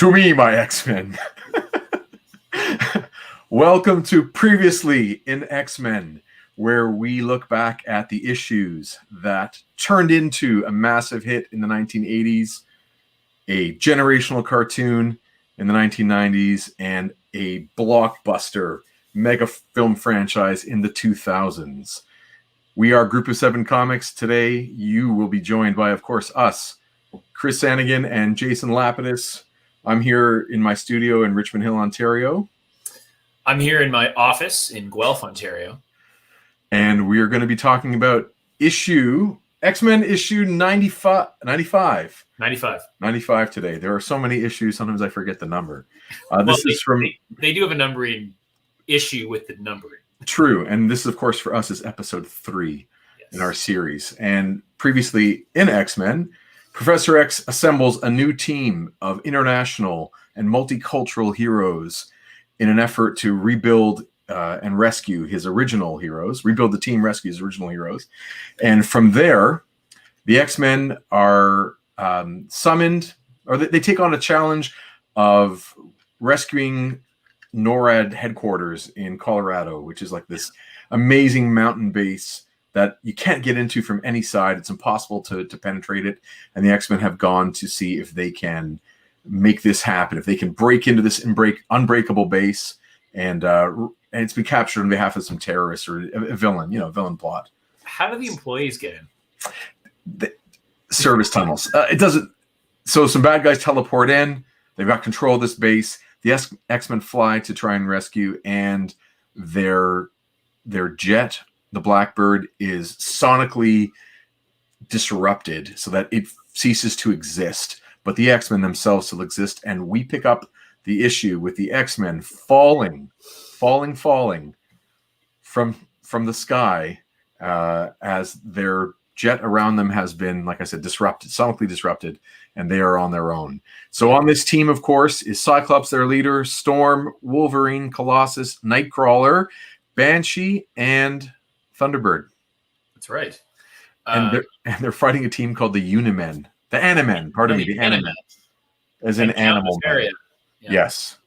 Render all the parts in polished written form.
To me, my X-Men. Welcome to Previously in X-Men, where we look back at the issues that turned into a massive hit in the 1980s, a generational cartoon in the 1990s, and a blockbuster mega film franchise in the 2000s. We are Group of Seven Comics. Today, you will be joined by, of course, us, Chris Sanagan and Jason Lapidus. I'm here in my studio in Richmond Hill, Ontario. I'm here in my office in Guelph, Ontario. And we are going to be talking about X-Men issue 95 today. There are so many issues, sometimes I forget the number. They do have a numbering issue with the numbering. True, and this, of course, for us is episode 3 in our series. And previously in X-Men, Professor X assembles a new team of international and multicultural heroes in an effort to rebuild and rescue his original heroes, rebuild the team, rescue his original heroes. And from there, the X-Men are summoned, or they take on a challenge of rescuing NORAD headquarters in Colorado, which is like this amazing mountain base that you can't get into from any side. It's impossible to penetrate it. And the X-Men have gone to see if they can make this happen, if they can break into this unbreakable base. And it's been captured on behalf of some terrorists or a villain, villain plot. How do the employees get in? The service tunnels. It doesn't. So some bad guys teleport in. They've got control of this base. The X-Men fly to try and rescue, and their jet, the Blackbird, is sonically disrupted so that it ceases to exist. But the X-Men themselves still exist, and we pick up the issue with the X-Men falling from the sky as their jet around them has been, like I said, sonically disrupted, and they are on their own. So on this team, of course, is Cyclops, their leader, Storm, Wolverine, Colossus, Nightcrawler, Banshee, and Thunderbird. That's right. And they're fighting a team called the Unimen. The Animen, the Animen. As in animal men. Yeah. Yes.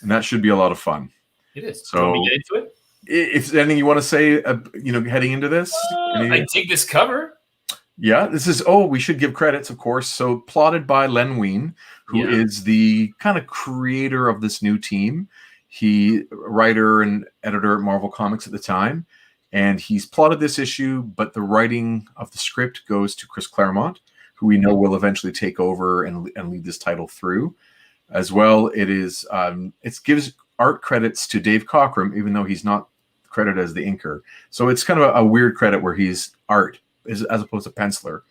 And that should be a lot of fun. It is. So, can we get into it? If there's anything you want to say, heading into this? I dig this cover. Yeah, this is, we should give credits, of course. So plotted by Len Wein, who is the kind of creator of this new team. He, writer and editor at Marvel Comics at the time. And he's plotted this issue, but the writing of the script goes to Chris Claremont, who we know will eventually take over and lead this title through. As well, it gives art credits to Dave Cockrum, even though he's not credited as the inker. So it's kind of a weird credit where he's art as opposed to penciler.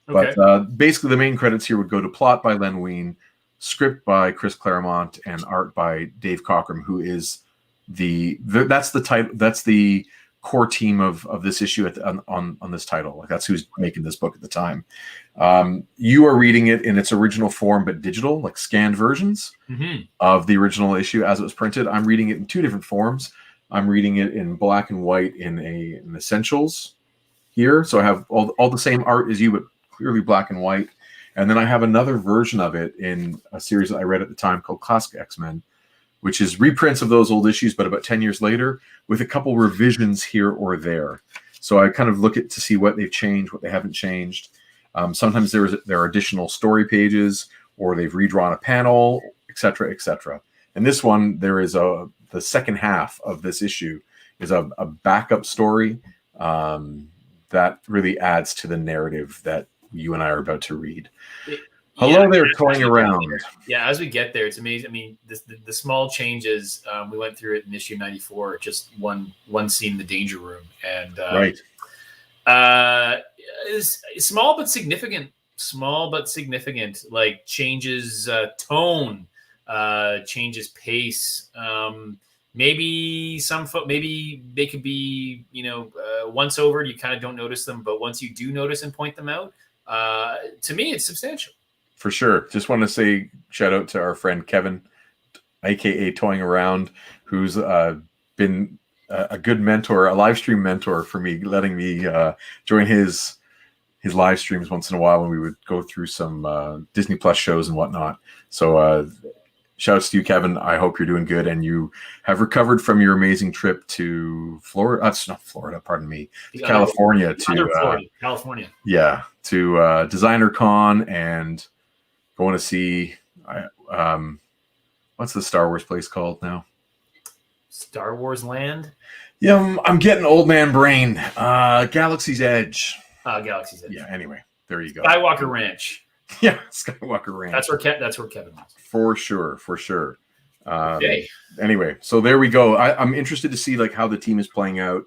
Okay. But basically the main credits here would go to plot by Len Wein, script by Chris Claremont, and art by Dave Cockrum, who is that's the core team of this issue on this title. Like, that's who's making this book at the time. You are reading it in its original form, but digital, like scanned versions of the original issue as it was printed. I'm reading it in 2 different forms. I'm reading it in black and white in an Essentials here. So I have all the same art as you, but clearly black and white. And then I have another version of it in a series that I read at the time called Classic X-Men, which is reprints of those old issues, but about 10 years later, with a couple revisions here or there. So I kind of look to see what they've changed, what they haven't changed. Sometimes there are additional story pages, or they've redrawn a panel, etc., etc. And this one, there is the second half of this issue is a backup story that really adds to the narrative that you and I are about to read. Hello there, toying around. Yeah, as we get there, it's amazing. I mean, the small changes, we went through it in issue 94, just one scene in the danger room. And right. Is small but significant, like changes tone, changes pace. Maybe maybe they could be, once over, you kind of don't notice them, but once you do notice and point them out, to me, it's substantial. For sure. Just want to say shout out to our friend Kevin, aka Toying Around, who's been a good mentor, a live stream mentor for me, letting me join his live streams once in a while when we would go through some Disney Plus shows and whatnot. So Shouts to you, Kevin. I hope you're doing good and you have recovered from your amazing trip to Florida. That's not Florida, pardon me. To California. California. Yeah, to Designer Con and going to see what's the Star Wars place called now? Star Wars Land? Yeah, I'm getting old man brain. Galaxy's Edge. Galaxy's Edge. Yeah, anyway, there you go. Skywalker Ranch. Yeah, Skywalker Ranch. That's where Kevin was. For sure. Okay. Anyway, so there we go. I'm interested to see like how the team is playing out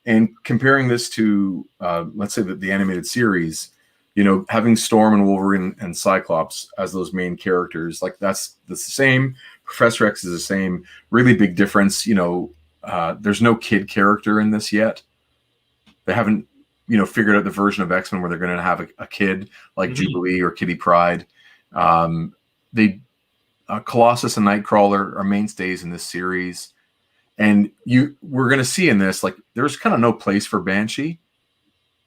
and comparing this to let's say the animated series. You know, having Storm and Wolverine and Cyclops as those main characters, like that's the same. Professor X is the same. Really big difference. You know, there's no kid character in this yet. They haven't, you know, figured out the version of X-Men where they're going to have a kid like Jubilee or Kitty Pryde. Colossus and Nightcrawler are mainstays in this series, and we're going to see in this like there's kind of no place for Banshee.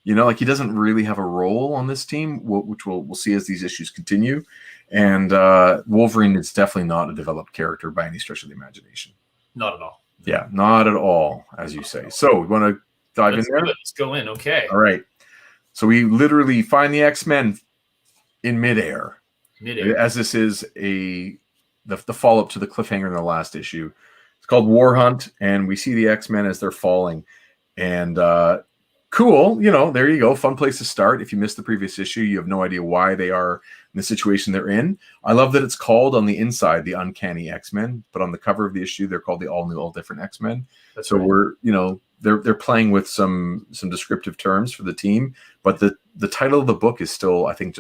You know, like he doesn't really have a role on this team, which we'll see as these issues continue. And Wolverine is definitely not a developed character by any stretch of the imagination. Not at all. Yeah, not at all, as you say. So we want to dive in there. Let's go in. Okay. All right. So we literally find the X-Men in midair. As this is the follow-up to the cliffhanger in the last issue. It's called War Hunt, and we see the X-Men as they're falling. And cool, you know, there you go. Fun place to start. If you missed the previous issue, you have no idea why they are in the situation they're in. I love that it's called on the inside the Uncanny X-Men, but on the cover of the issue, they're called the All New, All Different X-Men. So right. We're, you know, they're playing with some descriptive terms for the team, but the title of the book is still, I think,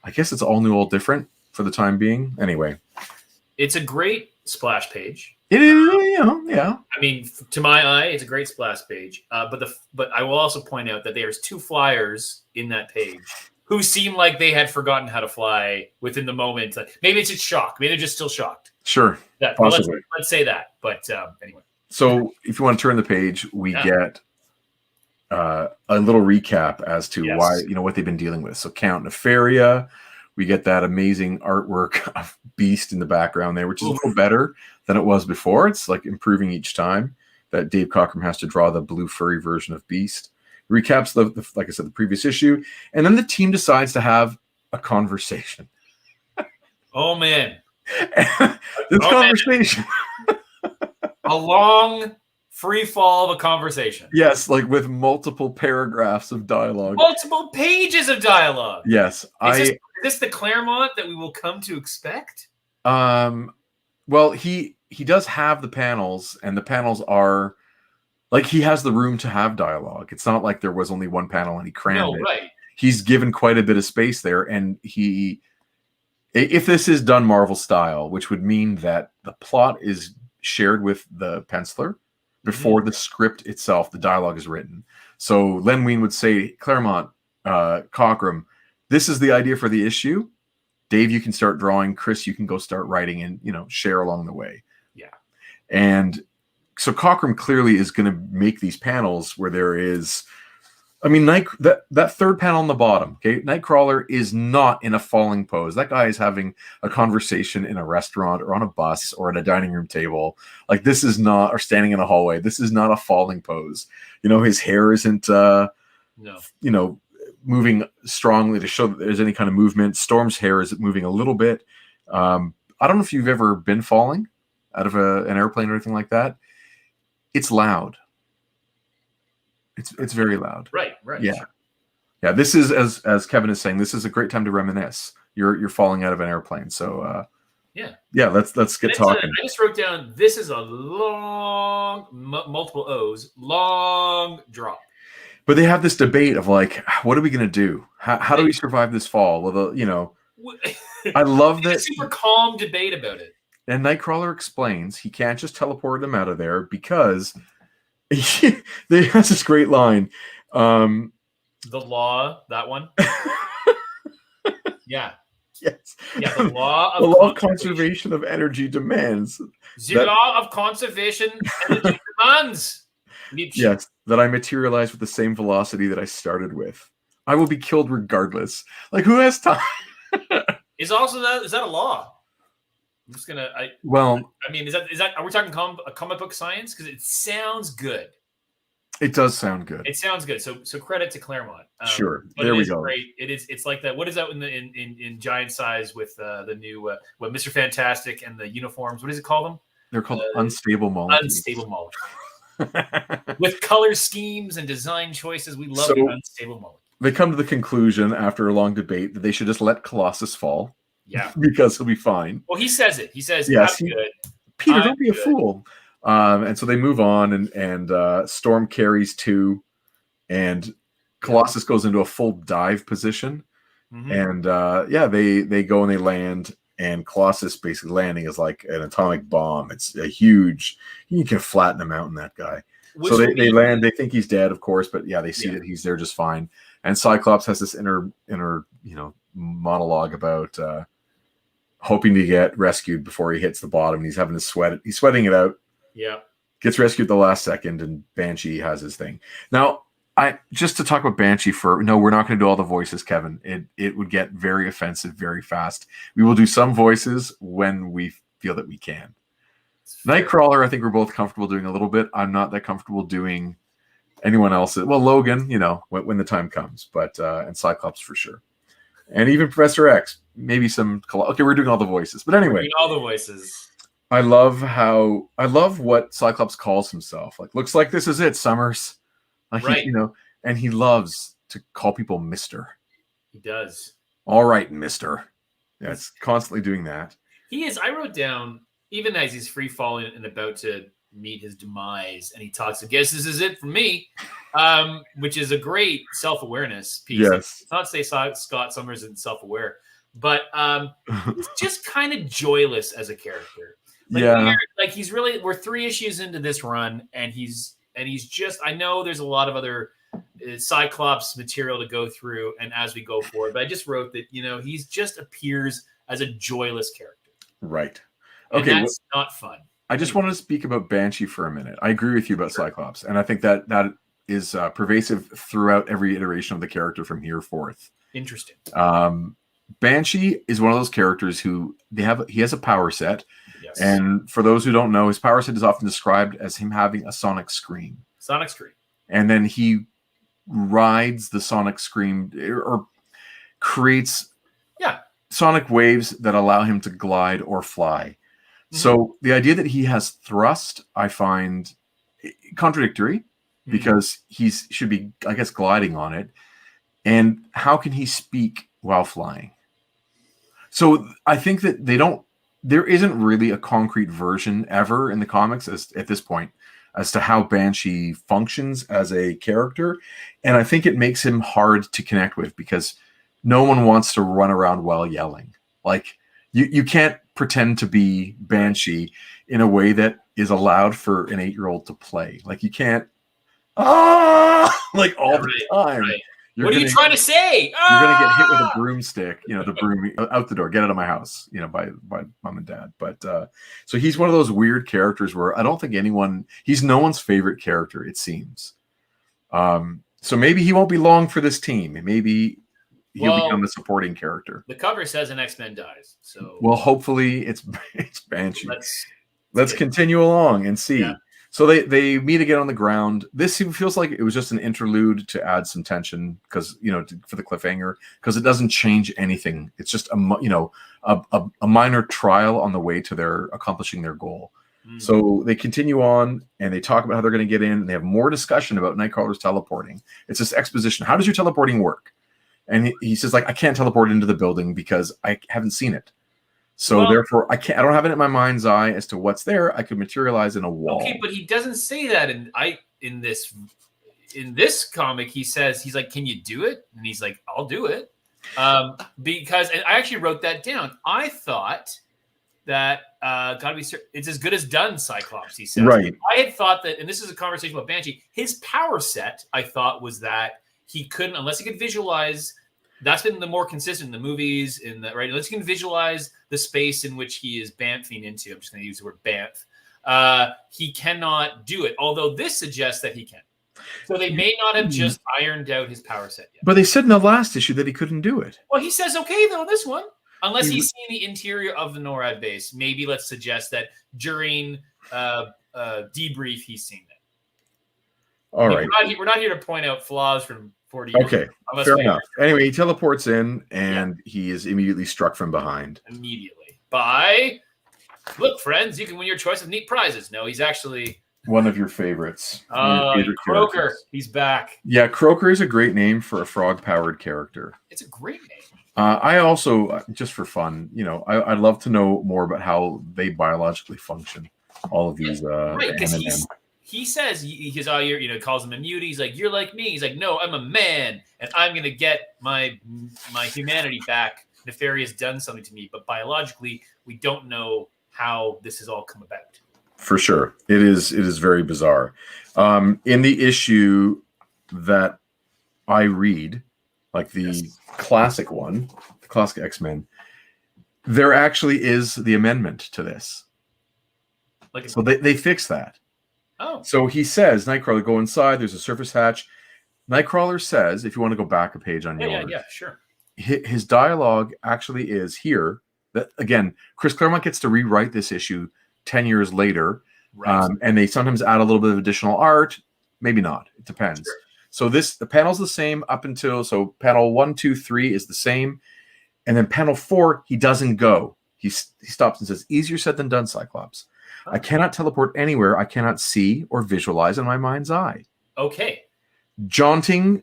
I guess it's All New, All Different for the time being. Anyway, it's a great splash page. It is, yeah. I mean, to my eye, it's a great splash page. But I will also point out that there's two flyers in that page who seem like they had forgotten how to fly within the moment. Maybe it's just shock. Maybe they're just still shocked. Sure, possibly. Let's say that. But anyway. So if you want to turn the page, we get a little recap as to why, you know, what they've been dealing with. So Count Nefaria. We get that amazing artwork of Beast in the background there, which is a little better than it was before. It's like improving each time that Dave Cockrum has to draw the blue furry version of Beast. It recaps like I said, the previous issue, and then the team decides to have a conversation. Oh man, this conversation, a long free fall of a conversation. Yes, like with multiple paragraphs of dialogue, multiple pages of dialogue. Yes, Is this the Claremont that we will come to expect? Well, he does have the panels, and the panels are like he has the room to have dialogue. It's not like there was only one panel and he crammed it. Right. He's given quite a bit of space there, and if this is done Marvel style, which would mean that the plot is shared with the penciler before the script itself, the dialogue is written. So Len Wein would say, Claremont, Cockrum, this is the idea for the issue. Dave, you can start drawing. Chris, you can go start writing and, you know, share along the way. Yeah. And so Cockrum clearly is going to make these panels where there is, I mean, that third panel on the bottom, okay, Nightcrawler is not in a falling pose. That guy is having a conversation in a restaurant or on a bus or at a dining room table. Like this is not, or standing in a hallway. This is not a falling pose. You know, his hair isn't, you know, moving strongly to show that there's any kind of movement. Storm's hair is moving a little bit. I don't know if you've ever been falling out of an airplane or anything like that. It's loud. It's very loud. Right. Yeah. Sure. Yeah. This is, as Kevin is saying, this is a great time to reminisce. You're falling out of an airplane. So yeah. Let's get talking. I just wrote down, this is a long, multiple O's, long drop. But they have this debate of like, what are we going to do? How do we survive this fall? Well, you know, I love that. A super calm debate about it. And Nightcrawler explains he can't just teleport them out of there because they has this great line. The law, that one. Yeah. Yes. Yeah. The law of conservation of energy demands. Law of conservation energy demands. Yes, that I materialize with the same velocity that I started with. I will be killed regardless. Like, who has time? Is that a law? I'm just gonna. Well, I mean, is that? Are we talking comic book science? Because it sounds good. it does sound good. It sounds good. So credit to Claremont. Sure. But There it we is go. great. It's like that. What is that in giant size with the new what Mr. Fantastic and the uniforms? What does it call them? They're called unstable molecules. Unstable molecules. With color schemes and design choices, we love the unstable molecules. They come to the conclusion after a long debate that they should just let Colossus fall. Yeah. Because he'll be fine. Well, he says it. He says, yes, I'm good. Peter, don't be a fool. And so they move on, and Storm carries 2, and Colossus goes into a full dive position. And they go and they land, and Colossus basically landing is like an atomic bomb. It's a huge, you can flatten a mountain, that guy. So they land, they think he's dead, of course, but they see that he's there just fine. And Cyclops has this inner monologue about hoping to get rescued before he hits the bottom. He's having to sweat. He's sweating it out. Yeah. Gets rescued the last second, and Banshee has his thing. Now, just to talk about Banshee we're not going to do all the voices, Kevin. It would get very offensive very fast. We will do some voices when we feel that we can. Nightcrawler, I think we're both comfortable doing a little bit. I'm not that comfortable doing anyone else's. Well, Logan, when the time comes, but and Cyclops for sure. And even Professor X, maybe some. Okay, we're doing all the voices, but anyway, all the voices. I love what Cyclops calls himself. Like, looks like this is it, Summers. Like, right. And he loves to call people Mister. He does. All right, Mister. Yeah, it's constantly doing that. He is. I wrote down, even as he's free falling and about to meet his demise, and he talks, I guess this is it for me, which is a great self-awareness piece. Yes. It's not to say Scott Summers isn't self-aware, but he's just kind of joyless as a character. Like, he's really, we're 3 issues into this run, and he's just, I know there's a lot of other Cyclops material to go through, and as we go forward, but I just wrote that, he's just appears as a joyless character. Right. Okay. And that's not fun. I just wanted to speak about Banshee for a minute. I agree with you about Cyclops, and I think that is pervasive throughout every iteration of the character from here forth. Interesting. Banshee is one of those characters who he has a power set. Yes. And for those who don't know, his power set is often described as him having a sonic scream. Sonic scream. And then he rides the sonic scream or creates sonic waves that allow him to glide or fly. Mm-hmm. So the idea that he has thrust, I find contradictory, because he should be, I guess, gliding on it. And how can he speak while flying? So I think that there isn't really a concrete version ever in the comics at this point as to how Banshee functions as a character. And I think it makes him hard to connect with, because no one wants to run around while yelling. Like, you can't pretend to be Banshee in a way that is allowed for an 8-year-old to play. Like, you can't like all the time. Right. What are you trying to say? You're going to get hit with a broomstick, the broom out the door, get out of my house, by mom and dad. But so he's one of those weird characters where I don't think he's no one's favorite character, it seems. So maybe he won't be long for this team. Maybe he'll become a supporting character. The cover says an X-Men dies. So hopefully it's Banshee. Let's continue along and see. Yeah. So they meet again on the ground. This feels like it was just an interlude to add some tension, because for the cliffhanger, because it doesn't change anything. It's just a minor trial on the way to their accomplishing their goal. Mm. So they continue on, and they talk about how they're going to get in. And they have more discussion about Nightcrawler's teleporting. It's this exposition. How does your teleporting work? And he says, like, I can't teleport into the building because I haven't seen it. So therefore, I don't have it in my mind's eye as to what's there. I could materialize in a wall. Okay, but he doesn't say that in this comic. He says, he's like, "Can you do it?" And he's like, "I'll do it." Because, and I actually wrote that down. I thought that it's as good as done, Cyclops. He says, right. I had thought that, and this is a conversation about Banshee. His power set, I thought, was that he couldn't, unless he could visualize. That's been the more consistent in the movies, unless you can visualize the space in which he is bamfing into. I'm just going to use the word bamf. He cannot do it, although this suggests that he can. So they may not have just ironed out his power set yet. But they said in the last issue that he couldn't do it. Well, he says okay, though, this one. Unless he's seen the interior of the NORAD base, maybe let's suggest that during debrief he's seen it. All right. We're not here to point out flaws from 40 years. Okay, fair enough. Anyway, he teleports in, and he is immediately struck from behind. Immediately. Look, friends, you can win your choice of neat prizes. No, he's actually... one of your favorites. Croaker. Characters. He's back. Yeah, Croaker is a great name for a frog-powered character. It's a great name. I also, just for fun, I'd love to know more about how they biologically function. All of these, right? Because he says you're, calls him a mutie. He's like, you're like me. He's like, no, I'm a man, and I'm gonna get my humanity back. Nefarious done something to me, but biologically, we don't know how this has all come about. For sure, it is very bizarre. In the issue that I read, like the classic one, the classic X-Men, there actually is the amendment to this. So they fix that. Oh. So he says, Nightcrawler, go inside. There's a surface hatch. Nightcrawler says, if you want to go back a page on yours. Yeah, sure. His dialogue actually is here. That again, Chris Claremont gets to rewrite this issue 10 years later. Right. And they sometimes add a little bit of additional art. Maybe not. It depends. Sure. So the panel's the same up until, panel 1, 2, 3 is the same. And then panel 4, he doesn't go. He stops and says, easier said than done, Cyclops. I cannot teleport anywhere I cannot see or visualize in my mind's eye. Okay. Jaunting.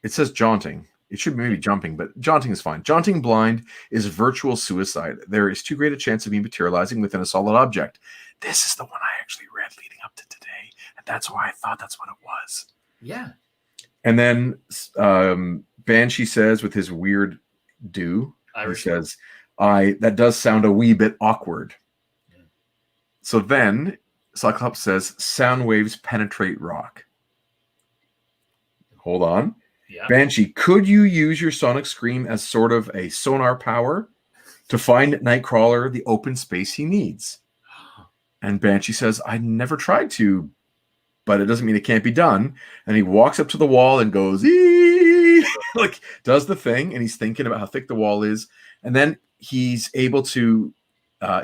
It says jaunting. It should be maybe jumping, but jaunting is fine. Jaunting blind is virtual suicide. There is too great a chance of me materializing within a solid object. This is the one I actually read leading up to today, and that's why I thought that's what it was. Yeah. And then Banshee says with his weird he says, that does sound a wee bit awkward. Yeah. So then Cyclops says, sound waves penetrate rock. Hold on. Yeah. Banshee, could you use your sonic scream as sort of a sonar power to find Nightcrawler the open space he needs? And Banshee says, I never tried to, but it doesn't mean it can't be done. And he walks up to the wall and goes, ee! Like, does the thing, and he's thinking about how thick the wall is. And then he's able to,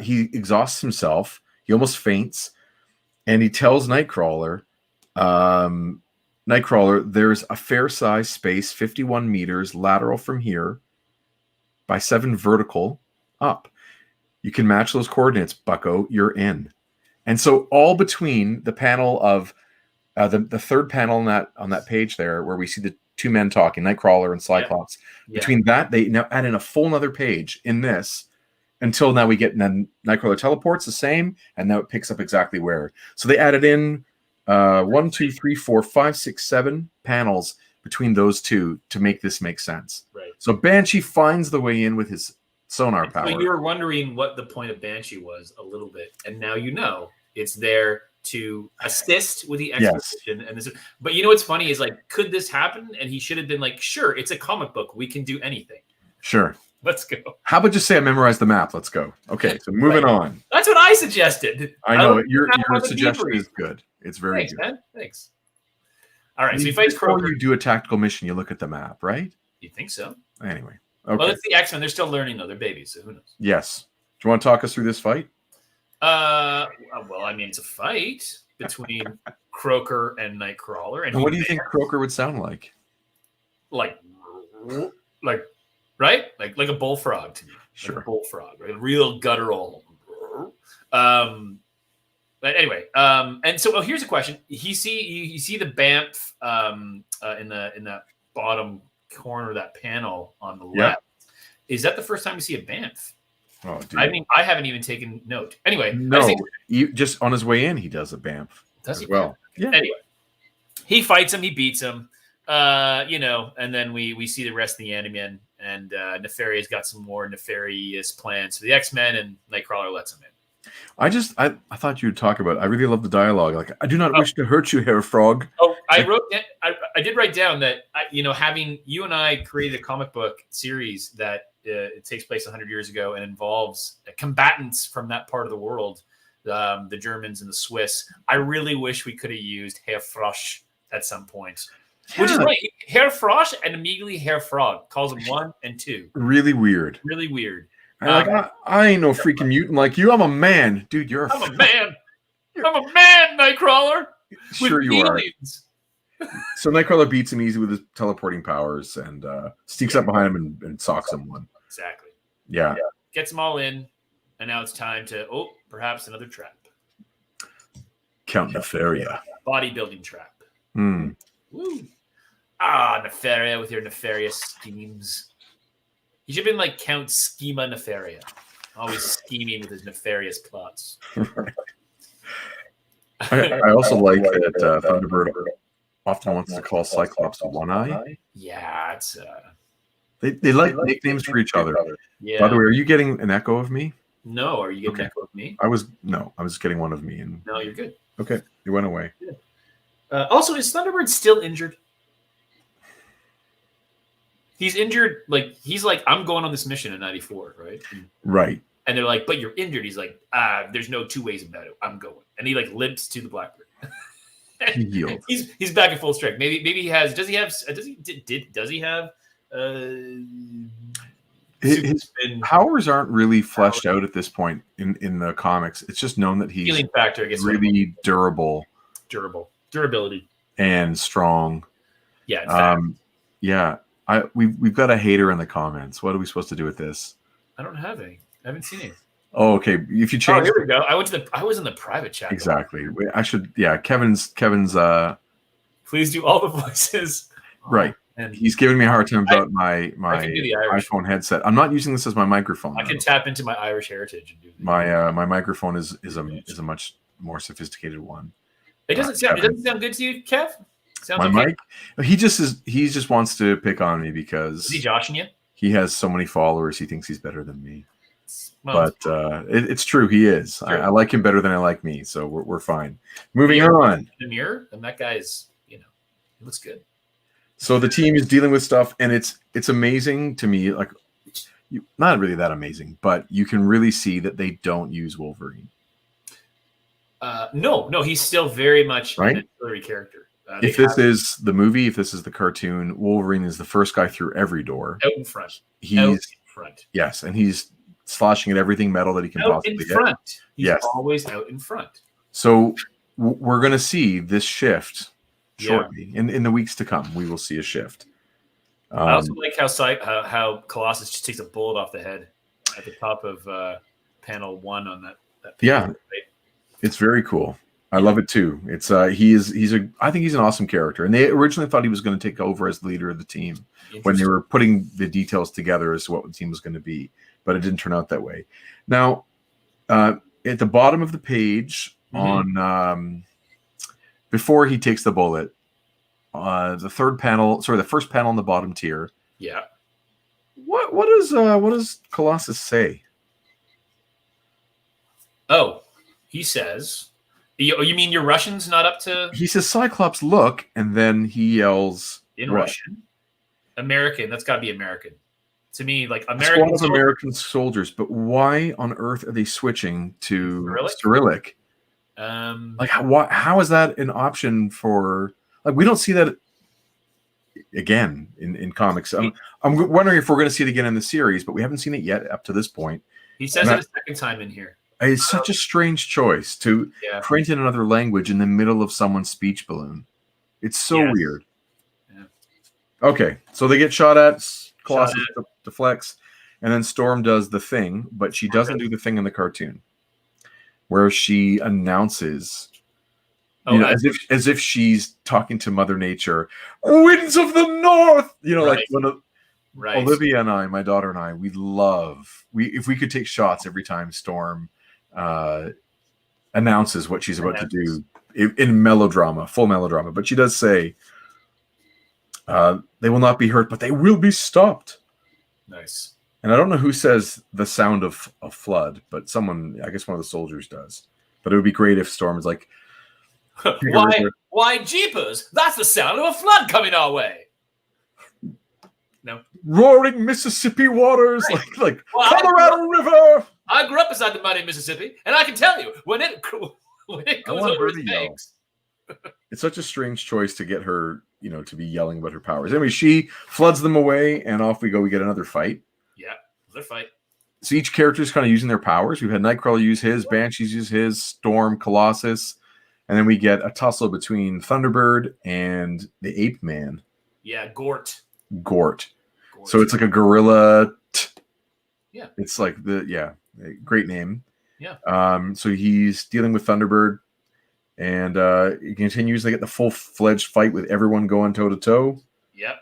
he exhausts himself. He almost faints. And he tells Nightcrawler, there's a fair-sized space, 51 meters lateral from here by 7 vertical up. You can match those coordinates, bucko. You're in. And so all between the panel of the third panel on that page there where we see the two men talking, Nightcrawler and Cyclops, between that, they now add in a full another page in this until now we get Nightcrawler teleports the same, and now it picks up exactly where. So they added in 1, 2, 3, 4, 5, 6, 7 panels between those two to make this make sense. Right. So Banshee finds the way in with his sonar power. So you were wondering what the point of Banshee was a little bit, and now you know it's there to assist with the exposition. Yes. And this, but you know what's funny is like, could this happen? And he should have been like, sure, it's a comic book. We can do anything. Sure. Let's go. How about just say I memorized the map? Let's go. Okay, so moving on. That's what I suggested. I know your suggestion is good. It's very good. Man. Thanks. All right, so he fights Croaker. Before you do a tactical mission, you look at the map, right? You think so? Anyway. Okay. Well, it's the X-Men. They're still learning, though. They're babies, so who knows? Yes. Do you want to talk us through this fight? Well, I mean, it's a fight between Croaker and Nightcrawler. And what do you think Croaker would sound like? Like, right? Like a bullfrog to me. Sure. Like a bullfrog, right? A real guttural. But anyway, and so here's a question. You see the Banff in that bottom corner of that panel on the left. Is that the first time you see a Banff? Oh, dude. I mean, I haven't even taken note. Anyway, no, just on his way in, he does a Banff. Does he? Well, yeah. Anyway, he fights him, he beats him, and then we see the rest of the Animan, and Nefarious got some more nefarious plans for the X-Men, and Nightcrawler lets him in. I thought you'd talk about. I really love the dialogue. Like, I do not wish to hurt you, Herr Frog. Oh, I did write down that having you and I created a comic book series that it takes place 100 years ago and involves combatants from that part of the world, the Germans and the Swiss. I really wish we could have used Herr Frosch at some point. Yeah. Which is right. Herr Frosch and immediately Herr Frog calls him 1 and 2. Really weird. Really weird. I ain't no freaking mutant like you. I'm a man, dude. I'm a man. I'm a man, Nightcrawler. Sure with you aliens. are. So Nightcrawler beats him easy with his teleporting powers and sneaks up behind him and socks him one. Exactly. Yeah. Gets them all in, and now it's time to perhaps another trap. Count Nefaria. Bodybuilding trap. Hmm. Woo. Ah, Nefaria with your nefarious schemes. He should have been like Count Schema Nefaria. Always scheming with his nefarious plots. Right. I also like that Thunderbird often wants to call Cyclops One Eye. Yeah, it's they like nicknames for each other. Yeah. By the way, are you getting an echo of me? No, are you getting an echo of me? I was getting one of me. And no, you're good. Okay, it went away. Also, is Thunderbird still injured? He's injured. Like he's like, I'm going on this mission in '94, right? Right. And they're like, but you're injured. He's like, there's no two ways about it. I'm going. And he like limps to the Blackbird. He's back at full strength. Maybe he has. Does he have? Does he have? His powers aren't really fleshed out at this point in the comics. It's just known that he's healing factor gets really durability and strong. Yeah. Yeah. We've got a hater in the comments. What are we supposed to do with this? I don't have any. I haven't seen any. Oh, okay. If you change, here we go. I was in the private chat. Exactly. I should. Yeah. Kevin's. Please do all the voices. Right. And he's giving me a hard time about my iPhone headset. I'm not using this as my microphone. I can tap into my Irish heritage and do this. My microphone is a much more sophisticated one. It doesn't sound good to you, Kev? My mic? He just wants to pick on me because is he joshing you? He has so many followers. He thinks he's better than me. Well, but it's true. He is. I like him better than I like me, so we're fine. Moving on. In the mirror, and that guy is, he looks good. So the team is dealing with stuff, and it's amazing to me. Like, not really that amazing, but you can really see that they don't use Wolverine. No, he's still very much an auxiliary character. If this is the movie, if this is the cartoon, Wolverine is the first guy through every door. Out in front. Yes, and he's slashing at everything metal that he can possibly get. He's always out in front. So we're going to see this shift shortly. In the weeks to come, we will see a shift. I also like how Colossus just takes a bullet off the head at the top of panel 1 on that page, right? It's very cool. I love it too. It's I think he's an awesome character. And they originally thought he was going to take over as leader of the team when they were putting the details together as to what the team was going to be, but it didn't turn out that way. Now, at the bottom of the page on before he takes the bullet, the first panel on the bottom tier. Yeah. What does Colossus say? Oh, he says, you mean your Russian's not up to? He says, Cyclops, look, and then he yells in Russian. American. That's got to be American. To me, like American soldiers. But why on earth are they switching to Cyrillic? Like, how is that an option for? Like, we don't see that again in comics. I'm wondering if we're going to see it again in the series, but we haven't seen it yet up to this point. He says it a second time in here. It's such a strange choice to print in another language in the middle of someone's speech balloon. It's so weird. Yeah. Okay, so they get shot at. Colossus deflects, and then Storm does the thing, but she doesn't do the thing in the cartoon, where she announces, as if she's talking to Mother Nature, "Winds of the North." Like one of Olivia and I, my daughter and I, if we could take shots every time Storm announces what she's about to do in melodrama, full melodrama. But she does say, they will not be hurt, but they will be stopped. Nice. And I don't know who says the sound of a flood, but someone, I guess one of the soldiers does. But it would be great if Storm is like, why jeepers? That's the sound of a flood coming our way. No. Roaring Mississippi waters, like Colorado River. I grew up beside the mighty Mississippi, and I can tell you, when it goes over its banks. It's such a strange choice to get her, to be yelling about her powers. Anyway, she floods them away, and off we go. We get another fight. Yeah, another fight. so each character is kind of using their powers. We've had Nightcrawler use his, Banshees use his, Storm, Colossus, and then we get a tussle between Thunderbird and the Ape Man. Yeah, Gort. So it's like a gorilla. Yeah. It's like great name. Yeah. So he's dealing with Thunderbird, and he continues. They get the full-fledged fight with everyone going toe-to-toe. Yep.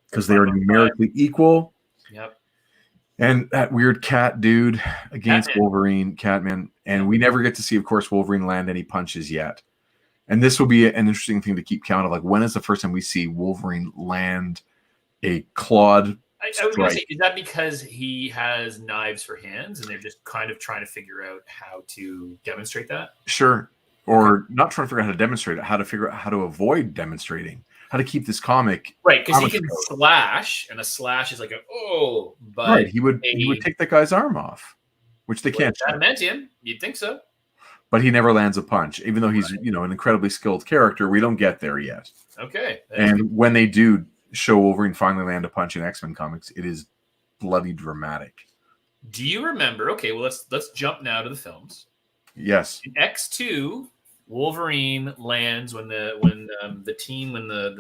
Because they are numerically equal. Yep. And that weird cat dude against Catman. Wolverine, Catman. And we never get to see, of course, Wolverine land any punches yet. And this will be an interesting thing to keep count of. Like, when is the first time we see Wolverine land a clawed I was going to say, is that because he has knives for hands and they're just kind of trying to figure out how to demonstrate that? Sure. Or not trying to figure out how to demonstrate it, how to figure out how to avoid demonstrating, how to keep this comic. Right, because he can slash, and a slash is like but right, he would take that guy's arm off, which they can't. That meant him. You'd think so. But he never lands a punch, even though he's an incredibly skilled character. We don't get there yet. Okay. And when they do show Wolverine finally land a punch in X-Men comics, it is bloody dramatic. Do you remember? Okay, well let's jump now to the films. Yes. In X2, Wolverine lands when the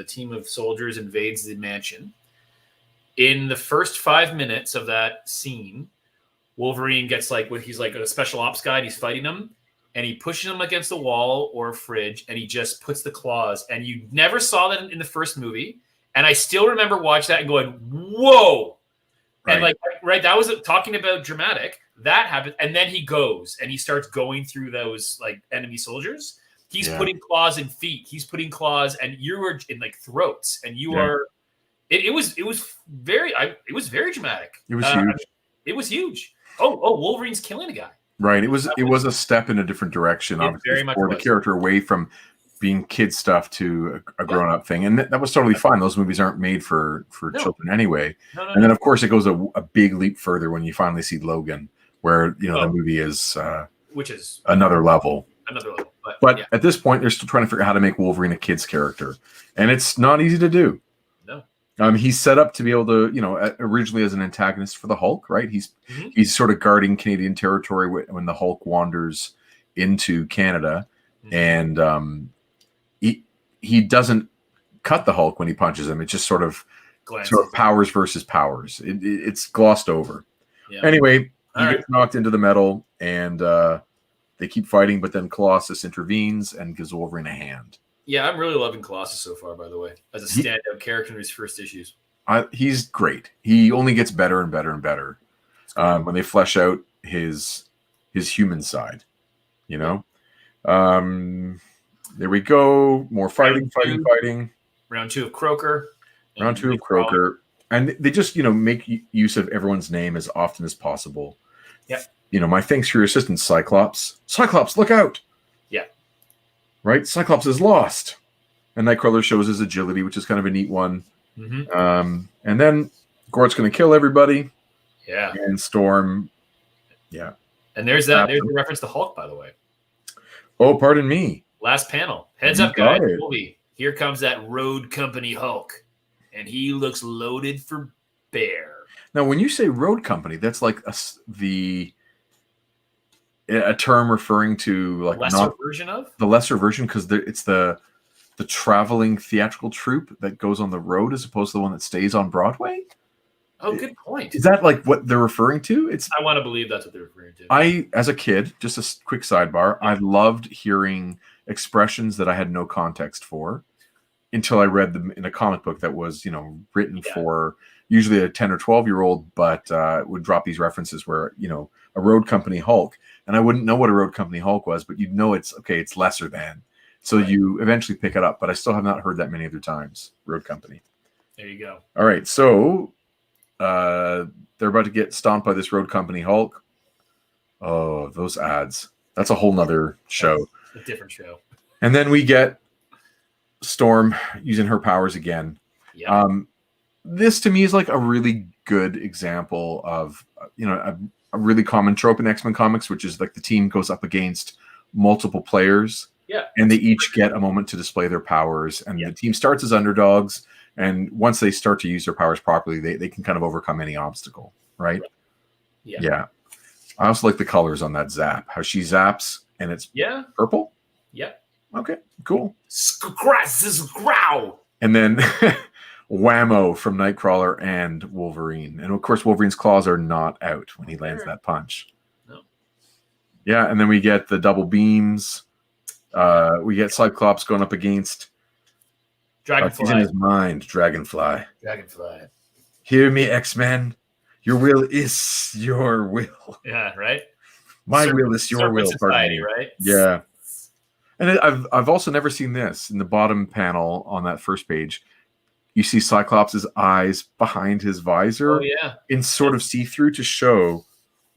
team of soldiers invades the mansion. In the first 5 minutes of that scene, Wolverine gets he's like a special ops guy and he's fighting them, and he pushes him against the wall or a fridge, and he just puts the claws. And you never saw that in the first movie. And I still remember watching that and going, whoa. Right. And that was talking about dramatic. That happened. And then he goes and he starts going through those enemy soldiers. He's putting claws in feet. He's putting claws, and you were in throats. And you are. It was very dramatic. It was huge. It was huge. Oh, Wolverine's killing a guy. Right. It was a step in a different direction. Obviously, very much for the character away from being kid stuff to a grown-up thing, and that was totally fine. Those movies aren't made for children anyway. No. Then of course it goes a big leap further when you finally see Logan, where the movie is which is another level. But at this point they're still trying to figure out how to make Wolverine a kid's character, and it's not easy to do. No. He's set up to be able to, originally as an antagonist for the Hulk, right? He's sort of guarding Canadian territory when the Hulk wanders into Canada, and he doesn't cut the Hulk when he punches him. It's just sort of powers versus powers. It's glossed over. Yeah. Anyway, he gets knocked into the metal, and they keep fighting, but then Colossus intervenes and gives Wolverine a hand. Yeah, I'm really loving Colossus so far, by the way, as a standout character in his first issues. He's great. He only gets better and better and better when they flesh out his human side, There we go. More fighting. Round 2 of Croker. And they just, make use of everyone's name as often as possible. Yeah. My thanks for your assistance, Cyclops. Cyclops, look out! Yeah. Right? Cyclops is lost. And Nightcrawler shows his agility, which is kind of a neat one. Mm-hmm. And then Gort's going to kill everybody. Yeah. And Storm. Yeah. And there's the reference to Hulk, by the way. Oh, pardon me. Last panel. Heads up, guys. Movie. Here comes that Road Company Hulk. And he looks loaded for bear. Now, when you say Road Company, that's like a term referring to version of? The lesser version, because it's the traveling theatrical troupe that goes on the road as opposed to the one that stays on Broadway? Oh, good point. Is that what they're referring to? I want to believe that's what they're referring to. As a kid, just a quick sidebar, I loved hearing expressions that I had no context for until I read them in a comic book that was, written for usually a 10 or 12-year-old, but would drop these references where, a Road Company Hulk. And I wouldn't know what a Road Company Hulk was, but you'd know it's lesser than. So you eventually pick it up, but I still have not heard that many other times. Road Company. There you go. All right, so they're about to get stomped by this Road Company Hulk. Oh, those ads. That's a whole nother show. That's a different show. And then we get Storm using her powers again. Yeah. This to me is like a really good example of, a really common trope in X-Men comics, which is like the team goes up against multiple players. Yeah. And they each get a moment to display their powers. And the team starts as underdogs. And once they start to use their powers properly, they can kind of overcome any obstacle, right? Yeah. I also like the colors on that zap. How she zaps and it's purple. Yep. Okay, cool. Growl. And then whammo from Nightcrawler and Wolverine. And of course, Wolverine's claws are not out when he lands that punch. No. Yeah, and then we get the double beams. We get Cyclops going up against Dragonfly. He's in his mind, Dragonfly. Hear me, X-Men. Your will is your will. Yeah, right? My will is your will. Society, right? Yeah. And I've also never seen this. In the bottom panel on that first page, you see Cyclops' eyes behind his visor in sort of see-through to show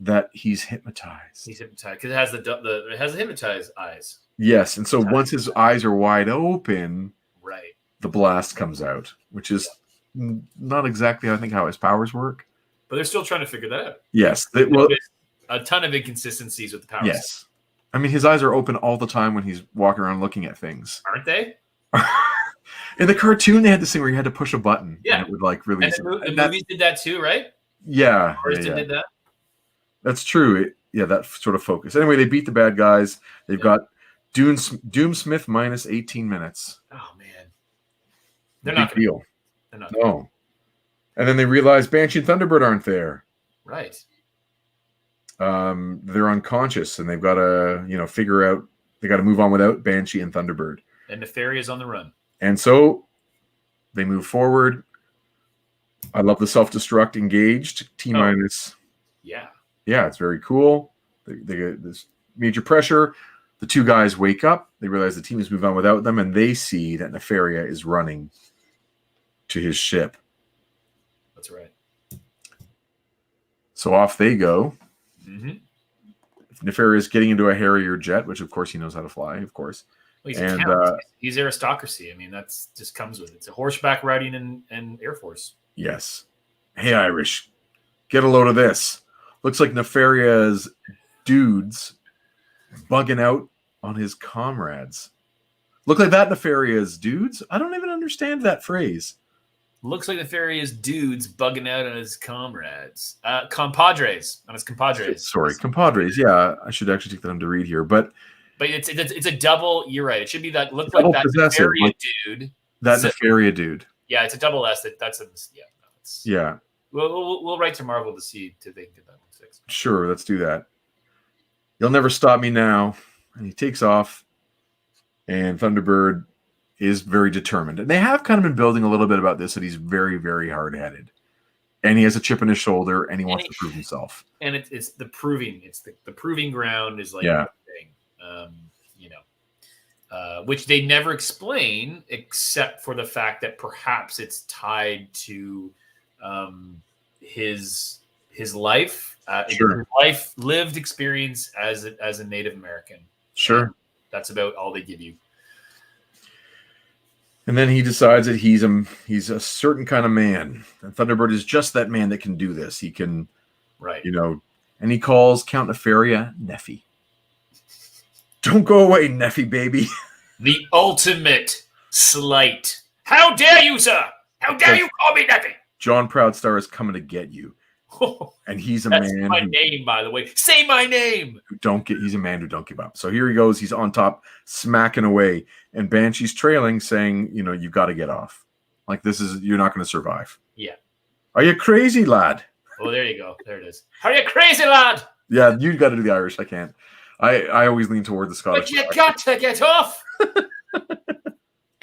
that he's hypnotized. He's hypnotized because it has the hypnotized eyes. Yes, and so once his eyes are wide open, right, the blast comes out, which is not exactly, I think, how his powers work. But they're still trying to figure that out. Yes. A ton of inconsistencies with the powers. Yes. I mean, his eyes are open all the time when he's walking around looking at things. Aren't they? In the cartoon, they had this thing where you had to push a button. Yeah. And it would like release. And the movies did that too, right? Yeah. Did that. That's true. That sort of focus. Anyway, they beat the bad guys. They've got Doomsmith minus 18 minutes. Oh, man. They're not going to. They're not. No. And then they realize Banshee and Thunderbird aren't there. Right. They're unconscious, and they've got to, figure out. They got to move on without Banshee and Thunderbird. And Nefaria's on the run. And so they move forward. I love the self-destruct engaged. T-minus. Yeah. Yeah, it's very cool. They get this major pressure. The two guys wake up. They realize the team has moved on without them, and they see that Nefaria is running to his ship. That's right. So off they go. Mm-hmm. Nefaria is getting into a Harrier jet, which of course he knows how to fly, of course. Well, he's aristocracy. I mean, that's just comes with it. It's a horseback riding and Air Force. Yes. Hey, Irish, get a load of this. Looks like Nefaria's dudes bugging out on his comrades. Look like that, Nefaria's dudes? I don't even understand that phrase. Looks like Nefaria's dudes bugging out on his comrades. Compadres. On his compadres. Sorry, compadres. Yeah, I should actually take them to read here. But it's a double. You're right. It should be that. Look like that Nefaria dude. That Nefaria dude. Yeah, it's a double S. Yeah. We'll write to Marvel to see if they can get that one fixed. Sure, let's do that. You'll never stop me now. And he takes off, and Thunderbird is very determined. And they have kind of been building a little bit about this, that he's very, very hard-headed. And he has a chip in his shoulder, and he wants to prove himself. And it's the proving. It's the proving ground is like the thing. Which they never explain, except for the fact that perhaps it's tied to his life, his lived experience as a Native American. Sure, and that's about all they give you. And then he decides that he's a certain kind of man, and Thunderbird is just that man that can do this. He can, and he calls Count Nefaria Neffy. Don't go away, Neffy, baby. The ultimate slight. How dare you, sir? How dare you call me Neffy? John Proudstar is coming to get you. And he's a That's man. My name, by the way. Say my name. He's a man who don't give up. So here he goes. He's on top, smacking away, and Banshee's trailing, saying, "You've got to get off. Like you're not going to survive." Yeah. Are you crazy, lad? Oh, there you go. There it is. Are you crazy, lad? Yeah, you got to do the Irish. I can't. I always lean toward the Scottish. But you got to get off.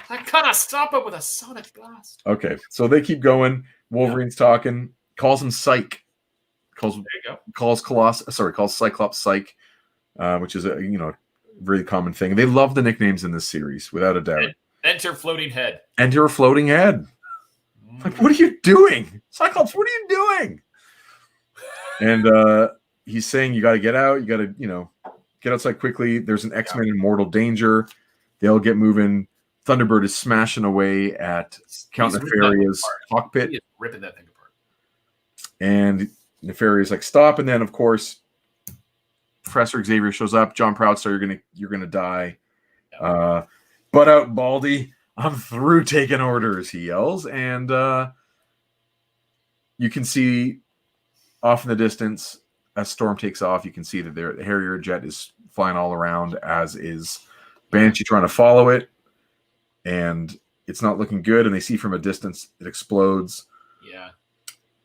I cannot stop it with a sonic blast. Okay, so they keep going. Wolverine's talking. Calls him Psych. Calls Cyclops Psych, which is a very common thing. They love the nicknames in this series, without a doubt. Enter Floating Head. Enter a Floating Head. Like, what are you doing, Cyclops? What are you doing? And he's saying, you got to get out. You got to get outside quickly. There's an X-Men in mortal danger. They'll get moving. Thunderbird is smashing away at Count Nefaria's cockpit. He is ripping that thing apart. And Nefaria's like, stop. And then, of course, Professor Xavier shows up. John Proudstar, you're gonna die. Yeah. Butt out, Baldy. I'm through taking orders, he yells. And you can see off in the distance as Storm takes off, you can see that the Harrier jet is flying all around, as is Banshee trying to follow it, and it's not looking good. And they see from a distance it explodes. Yeah.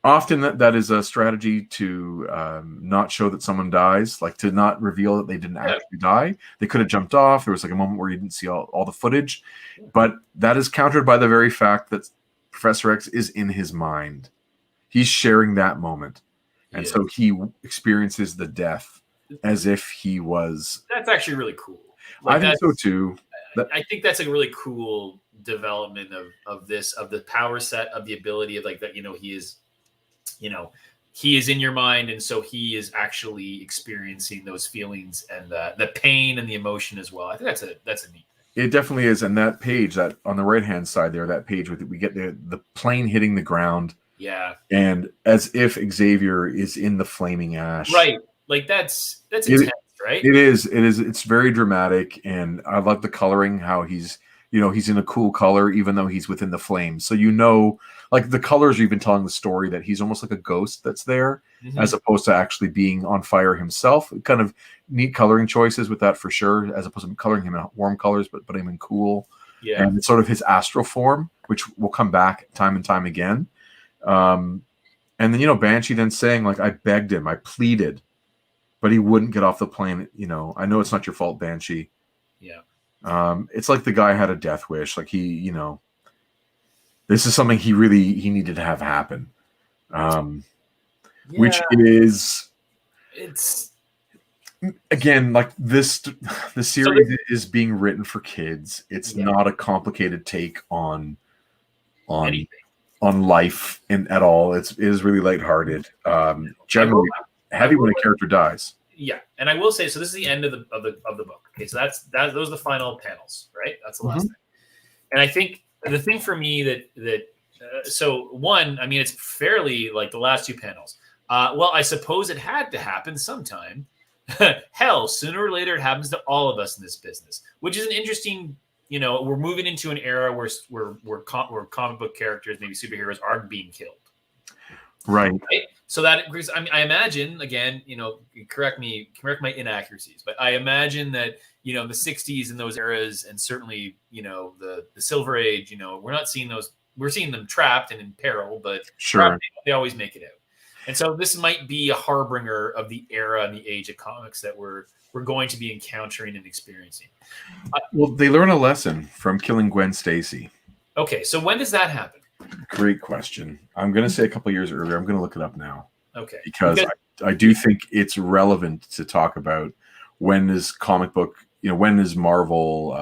Often that is a strategy to not show that someone dies, like to not reveal that they didn't actually die. They could have jumped off. There was like a moment where you didn't see all the footage, but that is countered by the very fact that Professor X is in his mind. He's sharing that moment. And so he experiences the death as if he was. That's actually really cool. Like, I think so too. I think that's a really cool development of the power set, of the ability of like that, he is in your mind, and so he is actually experiencing those feelings and the pain and the emotion as well. I think that's a neat thing. It definitely is. And that page, that on the right hand side there, that page with it, we get the plane hitting the ground. Yeah. And as if Xavier is in the flaming ash. Right. Like that's intense, right? It is. It's very dramatic, and I love the coloring, how he's in a cool color even though he's within the flames. So like the colors are even telling the story that he's almost like a ghost that's there, as opposed to actually being on fire himself. Kind of neat coloring choices with that for sure, as opposed to coloring him in warm colors, but putting him in cool. Yeah. And it's sort of his astral form, which will come back time and time again. And then, Banshee then saying, like, I begged him, I pleaded, but he wouldn't get off the plane. I know it's not your fault, Banshee. Yeah. It's like the guy had a death wish. Like this is something he needed to have happen. Which it's again, like the series is being written for kids. It's not a complicated take on life at all. It is really lighthearted. Generally heavy when a character dies. Yeah, and I will say, so this is the end of the book. Okay, so those are the final panels, right? That's the last thing. And I think the thing for me so one, I mean, it's fairly like the last two panels. Well, I suppose it had to happen sometime. Hell, sooner or later, it happens to all of us in this business, which is an interesting. We're moving into an era where comic book characters, maybe superheroes, are being killed. Right. So that, I imagine, again, correct my inaccuracies, but I imagine that, in the 60s and those eras, and certainly, the Silver Age, we're not seeing those, we're seeing them trapped and in peril, but sure, they always make it out. And so this might be a harbinger of the era and the age of comics that we're going to be encountering and experiencing. Well, they learn a lesson from killing Gwen Stacy. Okay, so when does that happen? Great question. I'm going to say a couple years earlier. I'm going to look it up now. Okay. Because I do think it's relevant to talk about when is comic book, when does Marvel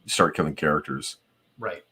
start killing characters? Right.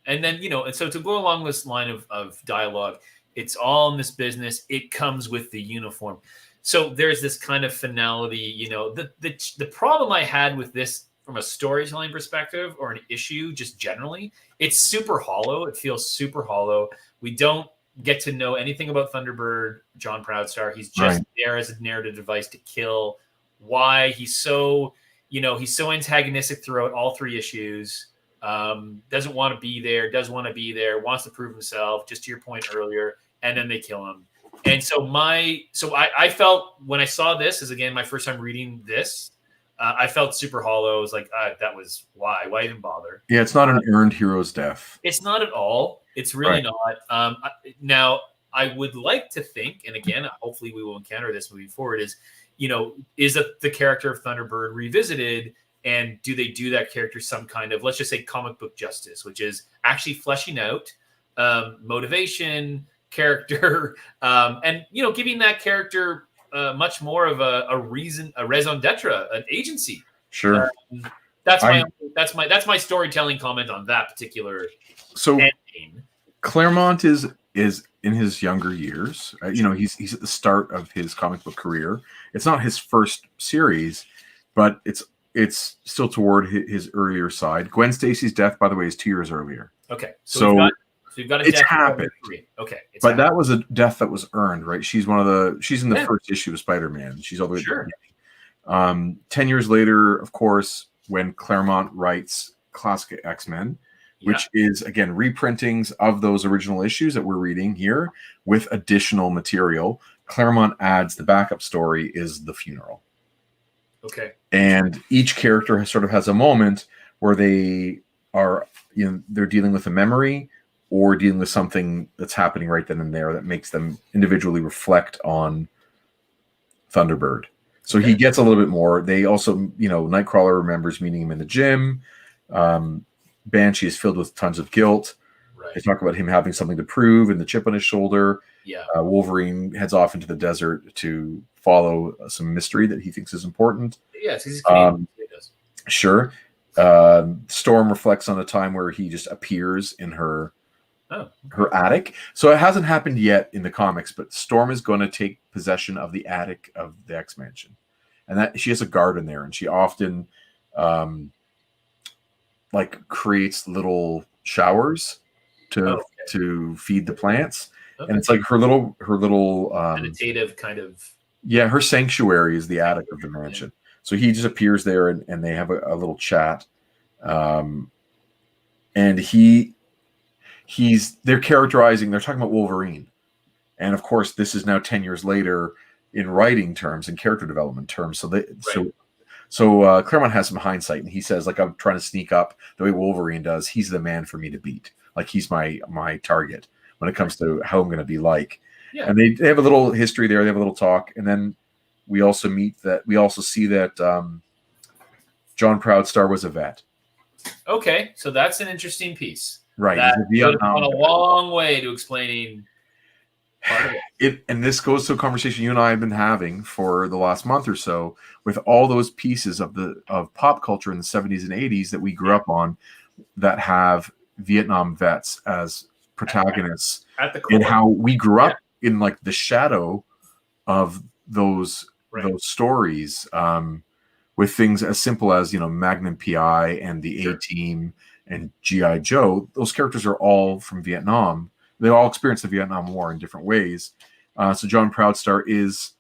And then, and so to go along this line of dialogue, it's all in this business. It comes with the uniform. So there's this kind of finality, the problem I had with this from a storytelling perspective or an issue, just generally, it's super hollow. It feels super hollow. We don't get to know anything about Thunderbird, John Proudstar. He's just there as a narrative device to kill. Why he's so antagonistic throughout all three issues. Doesn't want to be there, does want to be there, wants to prove himself, just to your point earlier, and then they kill him. And so I felt when I saw this, is again my first time reading this, I felt super hollow. I was like, that was why even bother? Yeah, it's not an earned hero's death. It's not at all. It's really not. Now, I would like to think, and again, hopefully we will encounter this moving forward, is the character of Thunderbird revisited, and do they do that character some kind of, let's just say, comic book justice, which is actually fleshing out motivation, character, and giving that character much more of a reason, a raison d'etre, an agency. Sure. That's my storytelling comment on that particular. So Claremont is in his younger years. He's at the start of his comic book career. It's not his first series, but it's still toward his earlier side. Gwen Stacy's death, by the way, is 2 years earlier. Okay, so you've got a it's death happened. Okay, but that was a death that was earned, right? She's in the first issue of Spider-Man. She's all the way there. 10 years later, of course, when Claremont writes classic X-Men, which is, again, reprintings of those original issues that we're reading here with additional material. Claremont adds the backup story is the funeral. Okay. And each character has a moment where they are, they're dealing with a memory or dealing with something that's happening right then and there that makes them individually reflect on Thunderbird. So he gets a little bit more. They also, Nightcrawler remembers meeting him in the gym. Banshee is filled with tons of guilt. Right. They talk about him having something to prove and the chip on his shoulder. Yeah. Wolverine heads off into the desert to follow some mystery that he thinks is important. Yes, he's Canadian. He does. Sure. Storm reflects on a time where he just appears in her attic. So it hasn't happened yet in the comics, but Storm is going to take possession of the attic of the X Mansion, and that she has a garden there, and she often creates little showers to feed the plants. Okay. And it's like her little meditative kind of. Yeah, her sanctuary is the attic of the mansion. Yeah. So he just appears there, and they have a little chat. And they're talking about Wolverine. And of course, this is now 10 years later in writing terms and character development terms. So Claremont has some hindsight, and he says, like, I'm trying to sneak up the way Wolverine does. He's the man for me to beat. Like, he's my target when it comes to how I'm going to be like. Yeah. And they have a little history there. They have a little talk, and then we also see that John Proudstar was a vet. Okay, so that's an interesting piece. Right. That could have gone a long way to explaining part of it. And this goes to a conversation you and I have been having for the last month or so with all those pieces of pop culture in the 70s and 80s that we grew up on that have Vietnam vets as protagonists, at the core. And how we grew up in like the shadow of those stories, with things as simple as Magnum PI and the A-Team and G.I. Joe. Those characters are all from Vietnam. They all experienced the Vietnam War in different ways. So John Proudstar is,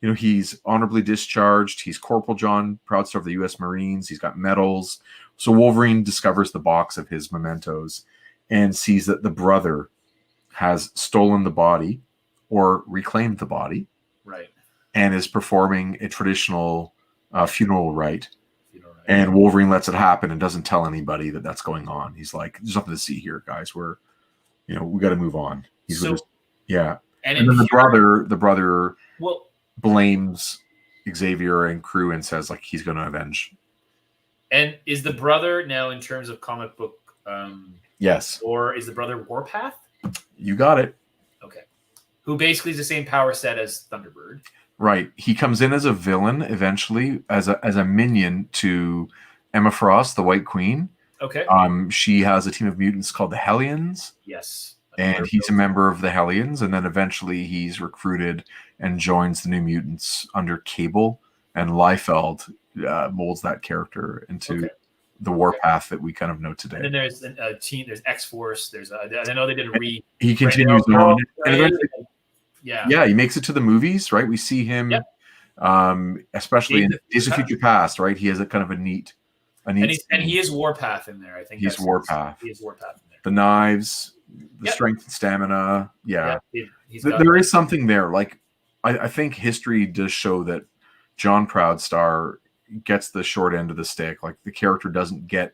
he's honorably discharged. He's Corporal John Proudstar of the U.S. Marines. He's got medals. So Wolverine discovers the box of his mementos and sees that the brother has stolen the body or reclaimed the body. Right. And is performing a traditional funeral rite. And Wolverine lets it happen and doesn't tell anybody that that's going on. He's like, there's nothing to see here, guys. We got to move on. And then the brother blames Xavier and crew and says like he's going to avenge. And is the brother now in terms of comic book? Yes. Or is the brother Warpath? You got it. Okay. Who basically is the same power set as Thunderbird. Right. He comes in as a villain eventually, as a minion to Emma Frost, the White Queen. Okay. She has a team of mutants called the Hellions. Yes. And he's a member of the Hellions, and then eventually he's recruited and joins the New Mutants under Cable, and Liefeld molds that character into the Warpath that we kind of know today. And then there's a team. There's X-Force. I know they did a He continues on. Yeah, he makes it to the movies, right? We see him, especially in Days of Future Past, right? He has a kind of a neat and he is Warpath in there. I think he's Warpath. He is Warpath in there. The knives, the strength and stamina. Yeah, there is something there. Like I think history does show that John Proudstar gets the short end of the stick. Like the character doesn't get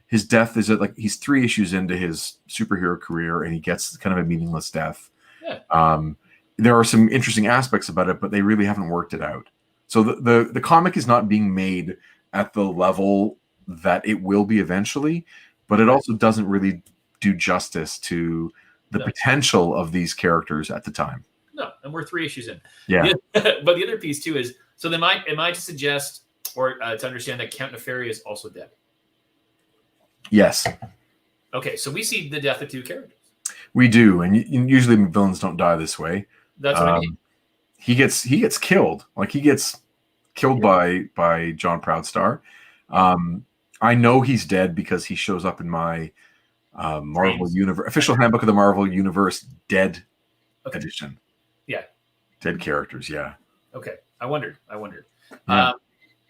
his death. He's 3 issues into his superhero career, and he gets kind of a meaningless death. Yeah. There are some interesting aspects about it, but they really haven't worked it out. So the comic is not being made at the level that it will be eventually, but it also doesn't really do justice to the potential of these characters at the time. No, and we're 3 issues in. Yeah. But the other piece too is, so then am I to suggest or to understand that Count Nefaria is also dead? Yes. Okay, so we see the death of 2 characters. We do, and usually villains don't die this way. That's what I mean. He gets killed. Like he gets killed by John Proudstar. I know he's dead because he shows up in my Marvel Universe official handbook of the Marvel Universe Dead edition. Yeah, dead characters. Yeah. Okay, I wondered. Yeah.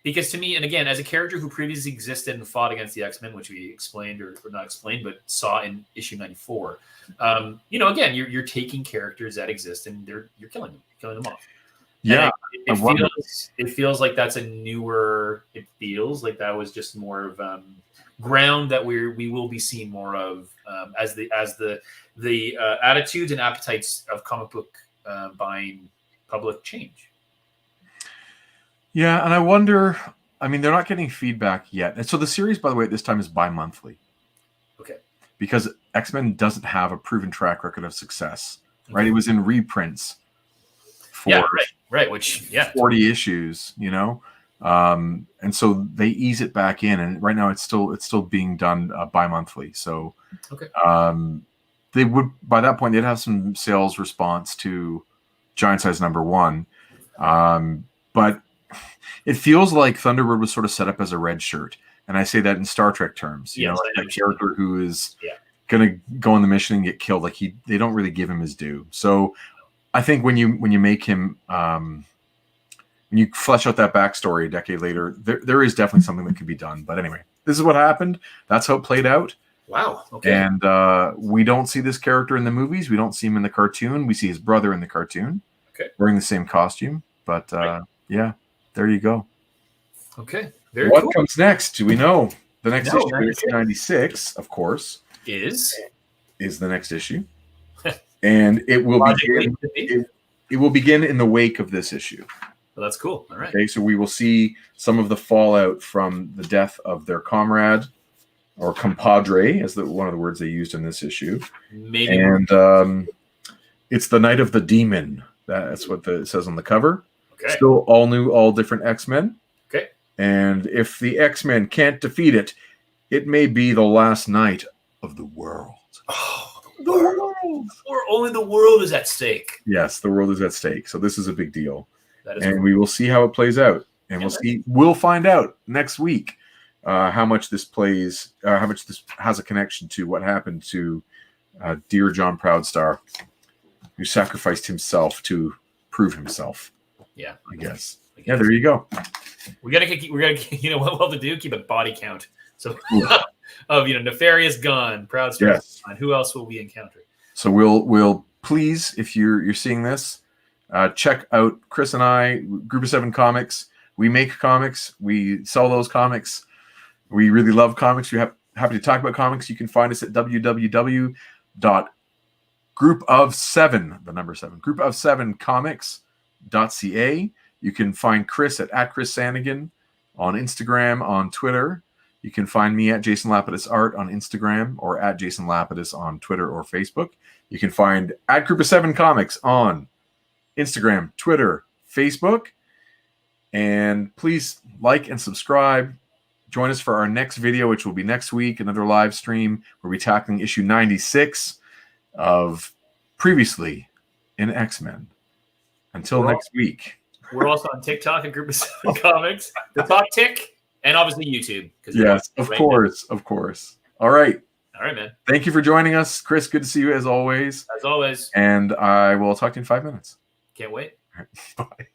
Because to me, and again, as a character who previously existed and fought against the X-Men, which we explained or not explained, but saw in issue 94, again, you're taking characters that exist and you're killing them off. Yeah, it feels like that's a newer. It feels like that was just more of ground that we will be seeing more of as the attitudes and appetites of comic book buying public change. Yeah, and I wonder. I mean, they're not getting feedback yet, and so the series, by the way, at this time is bi-monthly. Okay. Because X-Men doesn't have a proven track record of success, right? It was in reprints for right. Which 40 issues, and so they ease it back in, and right now it's still being done bi-monthly. So, they would by that point they'd have some sales response to Giant Size #1, but it feels like Thunderbird was sort of set up as a red shirt, and I say that in Star Trek terms. Like a character who is going to go on the mission and get killed. Like they don't really give him his due. So I think when you make him, when you flesh out that backstory a decade later, there is definitely something that could be done. But anyway, this is what happened. That's how it played out. Wow. Okay. And we don't see this character in the movies. We don't see him in the cartoon. We see his brother in the cartoon, wearing the same costume. But yeah. There you go. Okay. What comes next? Do we know? The next issue, 96, of course, is the next issue, and it will begin. It will begin in the wake of this issue. Well, that's cool. All right. Okay, so we will see some of the fallout from the death of their comrade, or compadre, as one of the words they used in this issue. Maybe. And it's the Night of the Demon. That's what it says on the cover. Okay. Still all new, all different X-Men. Okay. And if the X-Men can't defeat it, it may be the last night of the world. Oh, the world. Or only the world is at stake. Yes, the world is at stake. So this is a big deal. That is cool. We will see how it plays out. And we'll find out next week how much this plays, how much this has a connection to what happened to dear John Proudstar, who sacrificed himself to prove himself. Yeah, I guess. Yeah, there you go. We gotta what we'll have to do? Keep a body count. So of Nefarious gone, Proudstar gone. Who else will we encounter? So we'll please, if you're seeing this, check out Chris and I, Group of 7 Comics. We make comics. We sell those comics. We really love comics. We're happy to talk about comics. You can find us at groupofsevencomics.ca. You can find Chris at Chris Sanagan on Instagram, on Twitter. You can find me at Jason Lapidus Art on Instagram, or at Jason Lapidus on Twitter or Facebook. You can find at Group of 7 Comics on Instagram, Twitter, Facebook. And please like and subscribe. Join us for our next video, which will be next week, another live stream where we're tackling issue 96 of Previously in X-Men. Until next week. We're also on TikTok at Group of 7 Comics, the Talk Tick, and obviously YouTube. Yes, of course. All right. All right, man. Thank you for joining us. Chris, good to see you as always. As always. And I will talk to you in 5 minutes. Can't wait. All right. Bye.